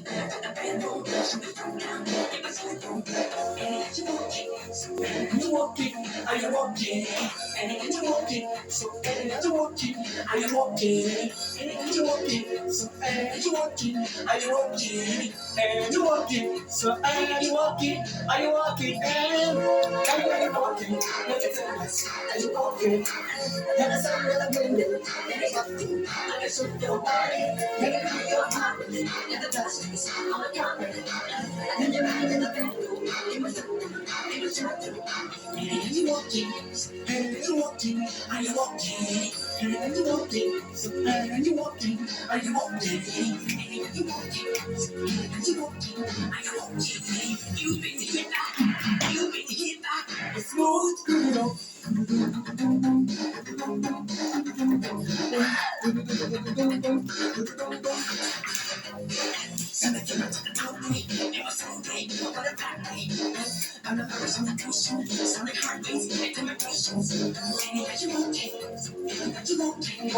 You walking, are you walking? And you walking, so and you walking, are you walking? And you walking, so and you walking, are you walking? And you walking, so and you walking, are you walking? And you walking, look at us, are you walking? And I saw the window, and it's walking, I can shoot your body, make it feel your heart, and the dust is on the carpet, and you're right in the bedroom, you must and you walking, and you walking, are you walking? And you walking, so and you walking, are you walking? And you walking, and you walking, are you walking? You been hit that, you been hit that, it's smooth criminal. Something to the top of me, it was so great, what a bad day. I'm not very some emotion, some heartbeats, and my patience. And you walking, and you walking,